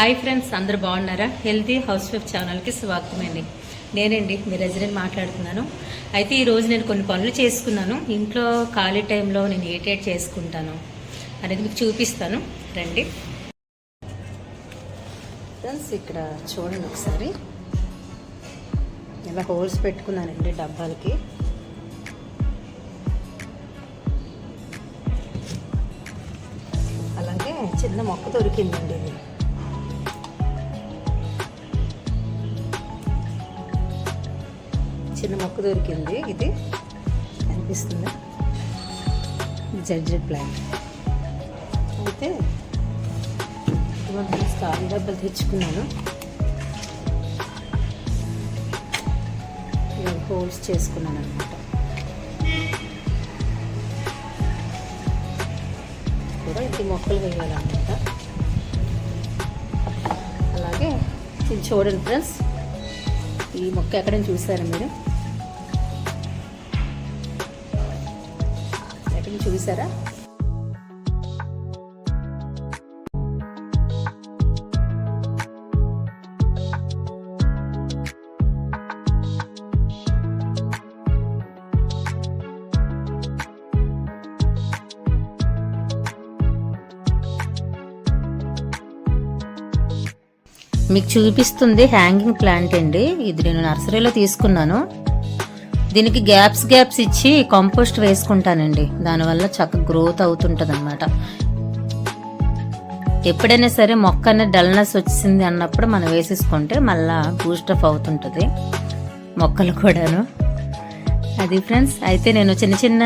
Hi friends, అందరూ బాగున్నారా? Healthy house wife ఛానల్కి స్వాగతం అండి. నేనండి మీ రెసిడెంట్ మాట్లాడుతున్నాను. అయితే ఈరోజు నేను కొన్ని పనులు చేసుకున్నాను. ఇంట్లో ఖాళీ టైంలో నేను ఏటేట్ చేసుకుంటాను అనేది మీకు చూపిస్తాను, రండి ఫ్రెండ్స్. ఇక్కడ చూడండి ఒకసారి, ఇలా హోల్స్ పెట్టుకున్నానండి డబ్బాలకి. అలాగే చిన్న మొక్క దొరికిందండి. ఇది చిన్న మొక్క దొరికింది, ఇది కనిపిస్తుంది, జడ్జెడ్ ప్లాంట్. అయితే ఇటువంటి ఖాళీ డబ్బాలు తెచ్చుకున్నాను. హోల్స్ చేసుకున్నాను అనమాట. కూడా ఇంటి మొక్కలు వేయాలన్నమాట. అలాగే ఇది చూడండి ఫ్రెండ్స్, ఈ మొక్క ఎక్కడైనా చూసారా మీరు? ఎక్కడైనా చూసారా? మీకు చూపిస్తుంది హ్యాంగింగ్ ప్లాంట్ అండి. ఇది నేను నర్సరీలో తీసుకున్నాను. దీనికి గ్యాప్స్ ఇచ్చి కంపోస్ట్ వేసుకుంటానండి. దానివల్ల చక్కగా గ్రోత్ అవుతుంటుంది అనమాట. ఎప్పుడైనా సరే మొక్క అనేది డల్నెస్ వచ్చింది అన్నప్పుడు మనం వేసేసుకుంటే మళ్ళా బూస్టప్ అవుతుంటుంది మొక్కలు కూడాను. అది ఫ్రెండ్స్. అయితే నేను చిన్న చిన్న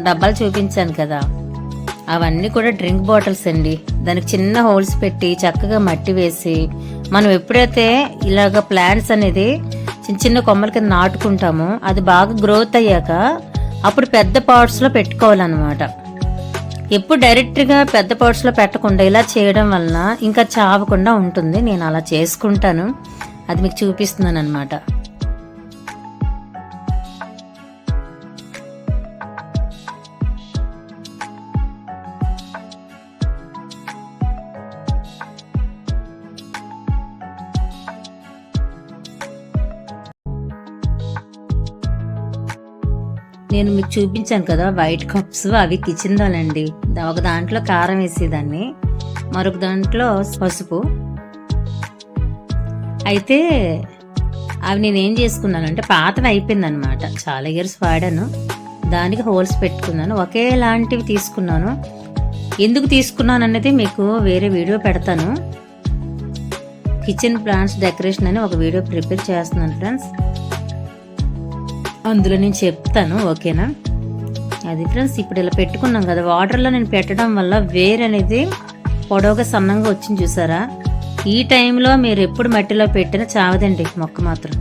డబ్బాలు చూపించాను కదా, అవన్నీ కూడా డ్రింక్ బాటిల్స్ అండి. దానికి చిన్న హోల్స్ పెట్టి చక్కగా మట్టి వేసి మనం ఎప్పుడైతే ఇలాగ ప్లాంట్స్ అనేది చిన్న చిన్న కొమ్మల కింద నాటుకుంటామో అది బాగా గ్రోత్ అయ్యాక అప్పుడు పెద్ద పాట్స్లో పెట్టుకోవాలన్నమాట. ఎప్పుడు డైరెక్ట్గా పెద్ద పాట్స్లో పెట్టకుండా ఇలా చేయడం వలన ఇంకా చావకుండా ఉంటుంది. నేను అలా చేసుకుంటాను, అది మీకు చూపిస్తున్నాను అనమాట. నేను మీకు చూపించాను కదా వైట్ కప్స్, అవి కిచెన్ దానండి. ఒక దాంట్లో కారం వేసేదాన్ని, మరొక దాంట్లో పసుపు. అయితే అవి నేనేం చేసుకున్నానంటే పాతవి అయిపోయింది అనమాట, చాలా ఇయర్స్ వాడాను. దానికి హోల్స్ పెట్టుకున్నాను, ఒకేలాంటివి తీసుకున్నాను. ఎందుకు తీసుకున్నాను అనేది మీకు వేరే వీడియో పెడతాను. కిచెన్ ప్లాంట్స్ డెకరేషన్ అని ఒక వీడియో ప్రిపేర్ చేస్తున్నాను ఫ్రెండ్స్, అందులో నేను చెప్తాను, ఓకేనా? అది ఫ్రెండ్స్. ఇప్పుడు ఇలా పెట్టుకున్నాం కదా, వాటర్లో నేను పెట్టడం వల్ల వేరు అనేది పొడవుగా సన్నంగా వచ్చింది చూసారా? ఈ టైంలో మీరు ఎప్పుడు మట్టిలో పెట్టినా చావదండి మొక్క మాత్రం.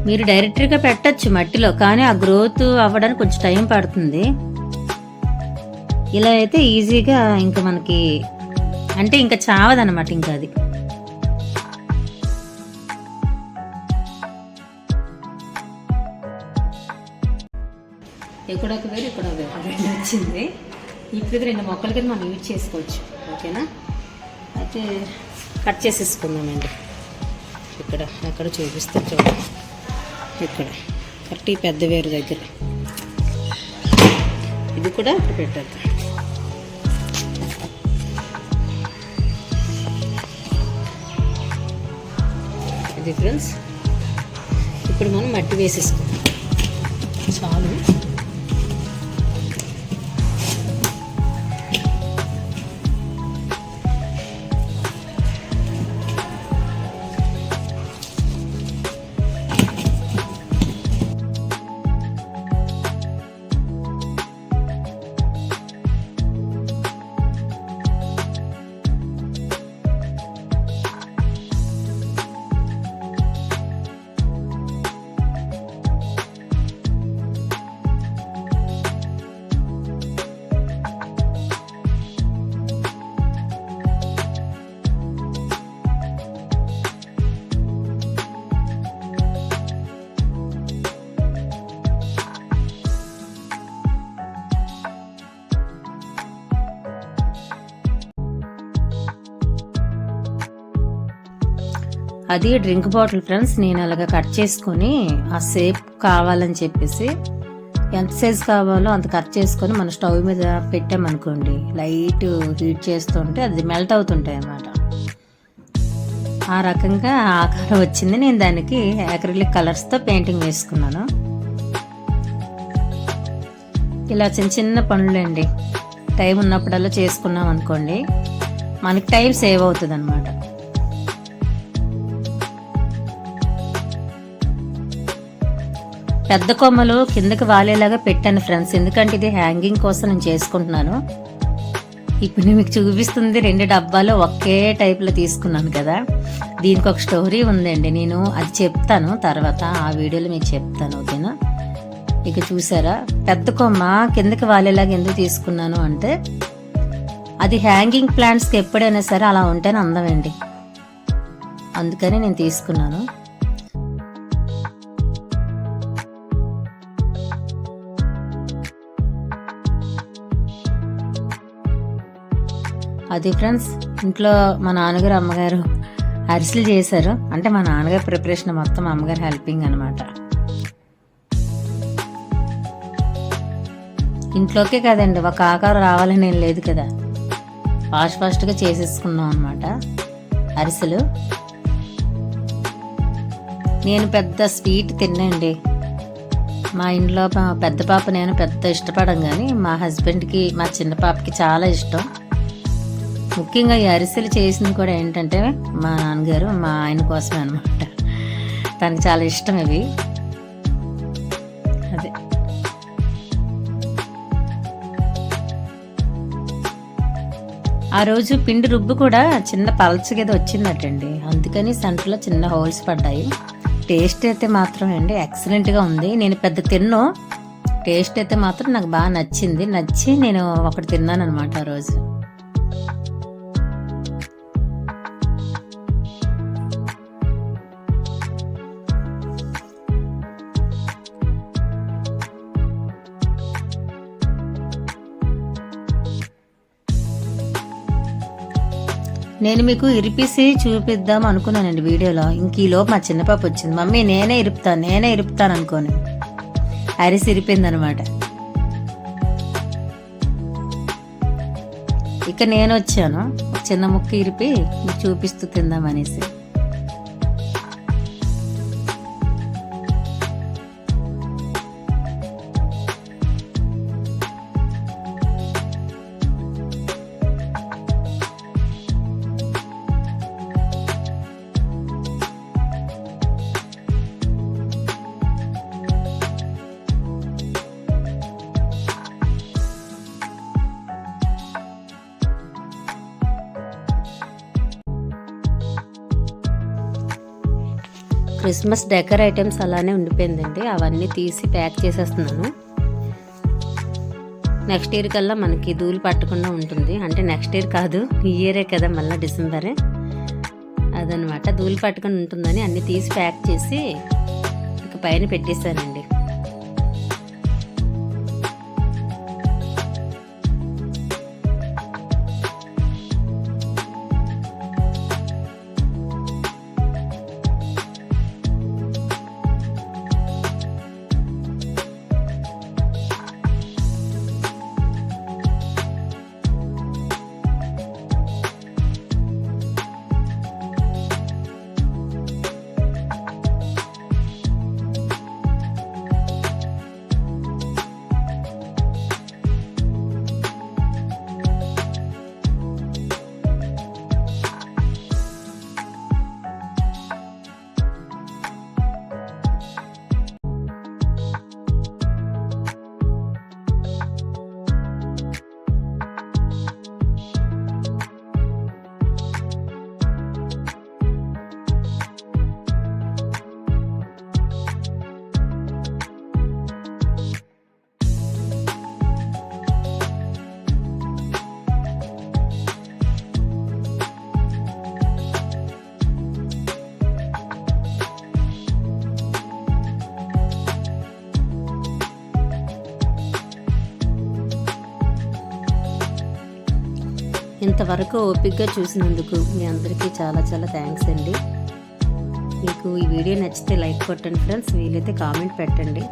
మీరు డైరెక్ట్గా పెట్టచ్చు మట్టిలో, కానీ ఆ గ్రోత్ అవ్వడానికి కొంచెం టైం పడుతుంది. ఇలా అయితే ఈజీగా ఇంకా మనకి అంటే ఇంకా చావదనమాట. ఇంకా అది ఎక్కడొక వేరు ఇక్కడ రెండు వచ్చింది. ఇప్పుడు రెండు మొక్కల కింద మనం యూజ్ చేసుకోవచ్చు, ఓకేనా? అయితే కట్ చేసేసుకుందామండి. ఇక్కడ ఎక్కడ చూపిస్తే చూడండి, ఇక్కడ కరెక్ట్ ఈ పెద్ద వేరు దగ్గర ఇది కూడా ఇక్కడ పెట్టద్దు. ఇది ఫ్రెండ్స్. ఇప్పుడు మనం మట్టి వేసేసుకుందాం చాలు. అది డ్రింక్ బాటిల్ ఫ్రెండ్స్. నేను అలాగ కట్ చేసుకొని ఆ షేప్ కావాలని చెప్పేసి ఎంత సైజ్ కావాలో అంత కట్ చేసుకొని మన స్టవ్ మీద పెట్టామనుకోండి, లైట్ హీట్ చేస్తుంటే అది మెల్ట్ అవుతుంటాయి అన్నమాట. ఆ రకంగా ఆకారం వచ్చింది. నేను దానికి అక్రిలిక్ కలర్స్తో పెయింటింగ్ వేసుకున్నాను. ఇలా చిన్న చిన్న పనులండి, టైం ఉన్నప్పుడల్లా చేసుకున్నాం అనుకోండి మనకి టైం సేవ్ అవుతుంది అన్నమాట. పెద్ద కొమ్మలు కిందకి వాలేలాగా పెట్టాను ఫ్రెండ్స్, ఎందుకంటే ఇది హ్యాంగింగ్ కోసం నేను చేసుకుంటున్నాను. ఇప్పుడు నేను మీకు చూపిస్తుంది 2 డబ్బాలు ఒకే టైప్లో తీసుకున్నాను కదా. దీనికి ఒక స్టోరీ ఉందండి, నేను అది చెప్తాను తర్వాత, ఆ వీడియోలో మీకు చెప్తాను, ఓకేనా. ఇక చూసారా, పెద్ద కొమ్మ కిందకి వాలేలాగా ఎందుకు తీసుకున్నాను అంటే, అది హ్యాంగింగ్ ప్లాంట్స్కి ఎప్పుడైనా సరే అలా ఉంటేనే అందమండి, అందుకని నేను తీసుకున్నాను. అది ఫ్రెండ్స్, ఇంట్లో మా నాన్నగారు అమ్మగారు అరిసెలు చేశారు. అంటే మా నాన్నగారు ప్రిపరేషన్ మొత్తం అమ్మగారు హెల్పింగ్ అనమాట. ఇంట్లోకే కదండి, ఒక ఆకారం రావాలని ఏం లేదు కదా, ఫాస్ట్గా చేసేసుకున్నాం అనమాట అరిసెలు. నేను పెద్ద స్వీట్ తినండి, మా ఇంట్లో పెద్ద పాప నేను పెద్ద ఇష్టపడం, కానీ మా హస్బెండ్కి మా చిన్న పాపకి చాలా ఇష్టం. ముఖ్యంగా ఈ అరిసెలు చేసింది కూడా ఏంటంటే మా నాన్నగారు మా ఆయన కోసమే అనమాట, తనకి చాలా ఇష్టం ఇవి. అదే ఆ రోజు పిండి రుబ్బు కూడా చిన్న పలచగేదో వచ్చిందటండి, అందుకని సెంటర్లో చిన్న హోల్స్ పడ్డాయి. టేస్ట్ అయితే మాత్రం అండి ఎక్సలెంట్గా ఉంది. నేను పెద్ద తిన్ను, టేస్ట్ అయితే మాత్రం నాకు బాగా నచ్చి నేను ఒకటి తిన్నాను అనమాట ఆ రోజు. నేను మీకు ఇరిపేసి చూపిద్దాం అనుకున్నానండి వీడియోలో. ఇంక ఈలోపు మా చిన్నపాప వచ్చింది, మమ్మీ నేనే ఇరుపుతాను అనుకోని అరిసి ఇరిపోయిందనమాట. ఇక నేను వచ్చాను, చిన్న ముక్క ఇరిపి చూపిస్తూ తిందామనేసి. క్రిస్మస్ డెకర్ ఐటమ్స్ అలానే ఉండిపోయిందండి, అవన్నీ తీసి ప్యాక్ చేసేస్తున్నాను. నెక్స్ట్ ఇయర్ కల్లా మనకి ధూళి పట్టకుండా ఉంటుంది. అంటే నెక్స్ట్ ఇయర్ కాదు, ఈ ఇయరే కదా, మళ్ళీ డిసెంబరే, అదనమాట. ధూళి పట్టకుండా ఉంటుందని అన్నీ తీసి ప్యాక్ చేసి ఇక పైన పెట్టేశానండి. ఇంతవరకు ఓపికగా చూసినందుకు మీ అందరికీ చాలా చాలా థ్యాంక్స్ అండి. మీకు ఈ వీడియో నచ్చితే లైక్ కొట్టండి ఫ్రెండ్స్, వీలైతే కామెంట్ పెట్టండి.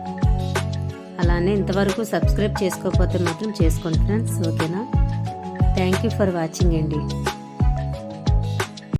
అలానే ఇంతవరకు సబ్స్క్రైబ్ చేసుకోకపోతే మాత్రం చేసుకోండి ఫ్రెండ్స్, ఓకేనా. థ్యాంక్ యూ ఫర్ వాచింగ్ అండి.